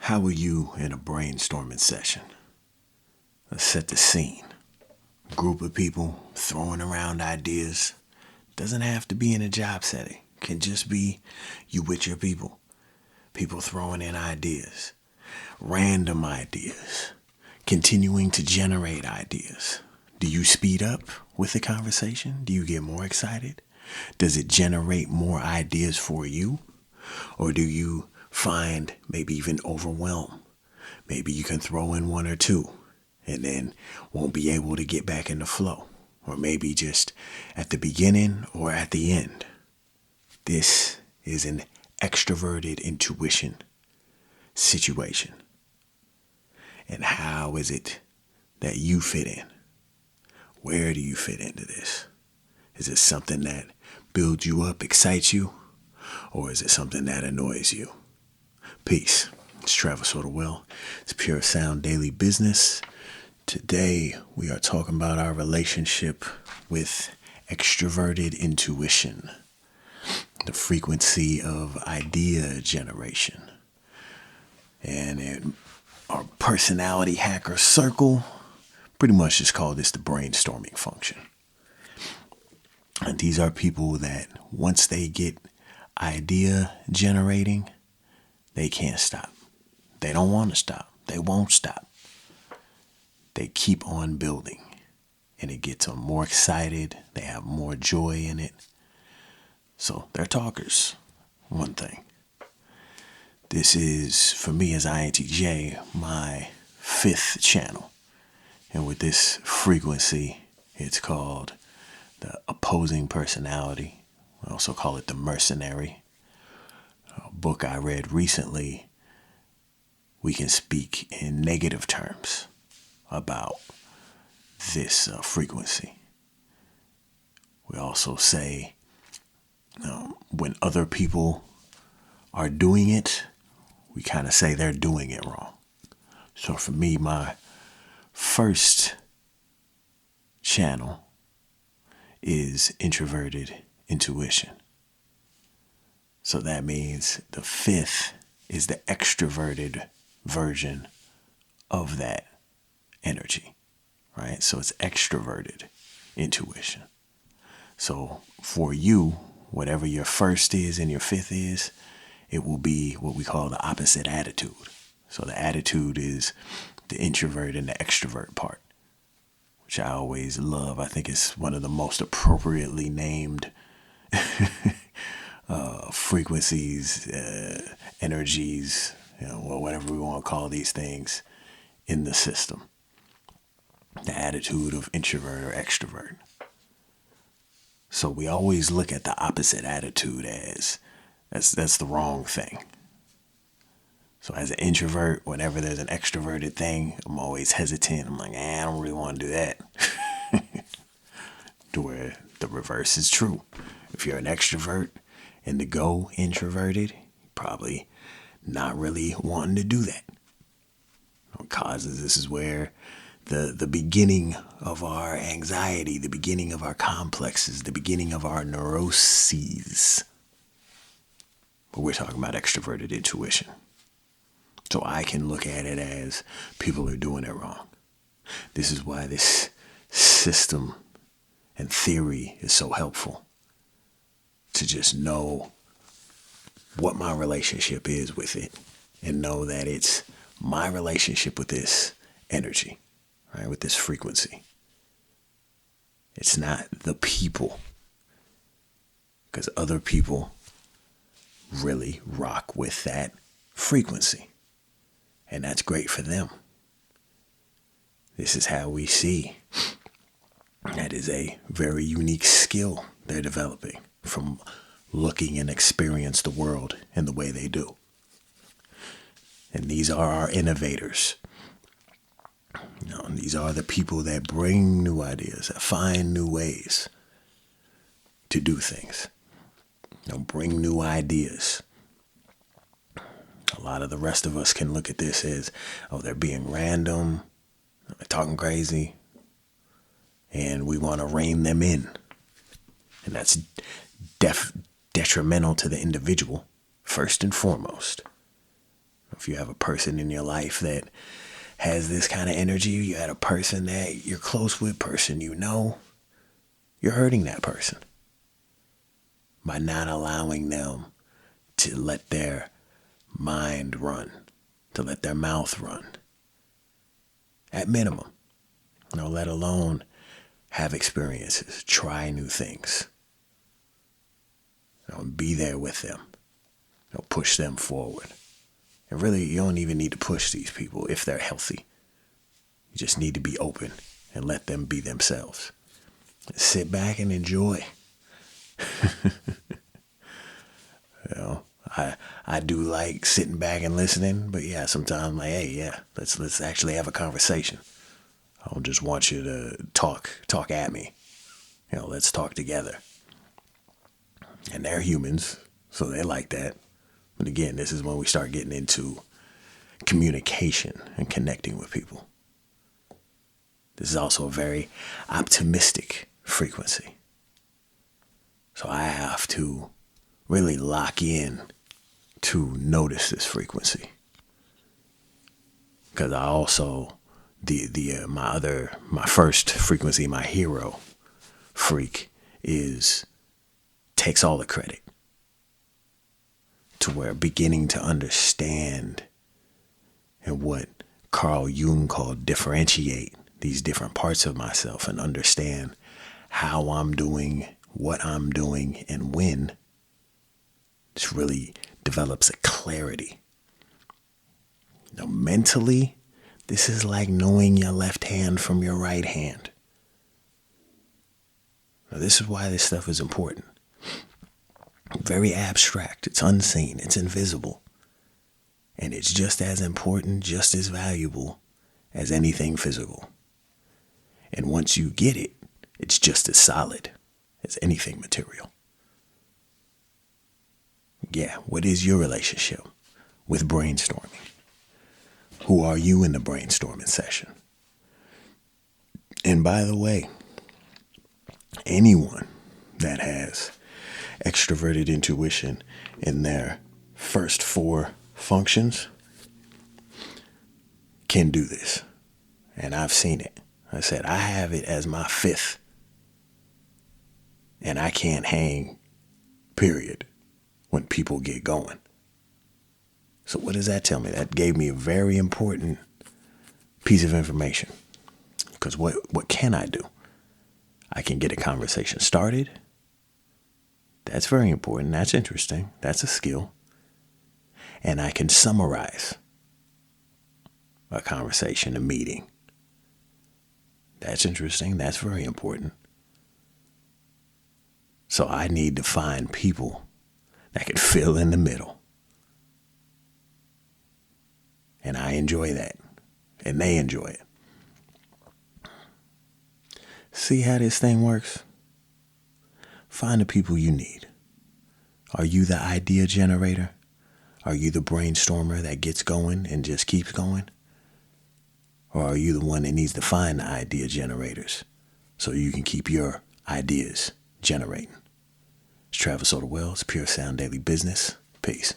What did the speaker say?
How are you in a brainstorming session? Let's set the scene. Group of people throwing around ideas. Doesn't have to be in a job setting. Can just be you with your people. People throwing in ideas. Random ideas. Continuing to generate ideas. Do you speed up with the conversation? Do you get more excited? Does it generate more ideas for you? Or do you find maybe even overwhelm? Maybe you can throw in one or two and then won't be able to get back in the flow. Or maybe just at the beginning or at the end. This is an extroverted intuition situation. And how is it that you fit in? Where do you fit into this? Is it something that builds you up, excites you? Or is it something that annoys you? Peace. It's Travis Will. It's Pure Sound Daily Business. Today we are talking about our relationship with extroverted intuition, the frequency of idea generation. And in our personality hacker circle, pretty much just call this the brainstorming function. And these are people that once they get idea generating, they can't stop. They don't want to stop. They won't stop. They keep on building. And it gets them more excited. They have more joy in it. So they're talkers. One thing. This is, for me as INTJ, my fifth channel. And with this frequency, it's called the opposing personality. We also call it the mercenary. A book I read recently, we can speak in negative terms about this frequency. We also say when other people are doing it, we kind of say they're doing it wrong. So for me, my first channel is introverted intuition. So that means the fifth is the extroverted version of that energy, right? So it's extroverted intuition. So for you, whatever your first is and your fifth is, it will be what we call the opposite attitude. So the attitude is the introvert and the extrovert part, which I always love. I think it's one of the most appropriately named frequencies, energies, or whatever we want to call these things in the system. The attitude of introvert or extrovert. So we always look at the opposite attitude as that's the wrong thing. So as an introvert, whenever there's an extroverted thing, I'm always hesitant. I'm like, I don't really want to do that. To where the reverse is true. If you're an extrovert and to go introverted, probably not really wanting to do that. Causes this is where the beginning of our anxiety, the beginning of our complexes, the beginning of our neuroses. But we're talking about extroverted intuition. So I can look at it as people are doing it wrong. This is why this system and theory is so helpful. To just know what my relationship is with it and know that it's my relationship with this energy, right? With this frequency. It's not the people. Because other people really rock with that frequency. And that's great for them. This is how we see. That is a very unique skill they're developing from looking and experience the world in the way they do. And these are our innovators. These are the people that bring new ideas, that find new ways to do things. Bring new ideas. A lot of the rest of us can look at this as, they're being random, they're talking crazy, and we want to rein them in. And that's detrimental to the individual, first and foremost. If you have a person in your life that has this kind of energy, you had a person that you're close with, person you know, you're hurting that person by not allowing them to let their mind run, to let their mouth run. At minimum, let alone have experiences, try new things. Be there with them. Push them forward. And really, you don't even need to push these people if they're healthy. You just need to be open and let them be themselves. Sit back and enjoy. I do like sitting back and listening, but yeah, sometimes I'm like, hey, yeah, let's actually have a conversation. I don't just want you to talk at me. Let's talk together. And they're humans, so they like that. But again, this is when we start getting into communication and connecting with people. This is also a very optimistic frequency. So I have to really lock in to notice this frequency. Because I also, my first frequency, my hero freak takes all the credit. To where beginning to understand and what Carl Jung called differentiate these different parts of myself and understand how I'm doing, what I'm doing, and when. This really develops a clarity. Mentally, this is like knowing your left hand from your right hand. This is why this stuff is important. Very abstract, it's unseen, it's invisible. And it's just as important, just as valuable as anything physical. And once you get it, it's just as solid as anything material. Yeah, what is your relationship with brainstorming? Who are you in the brainstorming session? And by the way, anyone that has extroverted intuition in their first 4 functions can do this. And I've seen it. I said, I have it as my 5th. And I can't hang, period, when people get going. So what does that tell me? That gave me a very important piece of information. Because what can I do? I can get a conversation started. That's very important. That's interesting. That's a skill. And I can summarize a conversation, a meeting. That's interesting. That's very important. So I need to find people that can fill in the middle. And I enjoy that. And they enjoy it. See how this thing works? Find the people you need. Are you the idea generator? Are you the brainstormer that gets going and just keeps going? Or are you the one that needs to find the idea generators so you can keep your ideas generating? It's Travis Soda Wells, Pure Sound Daily Business. Peace.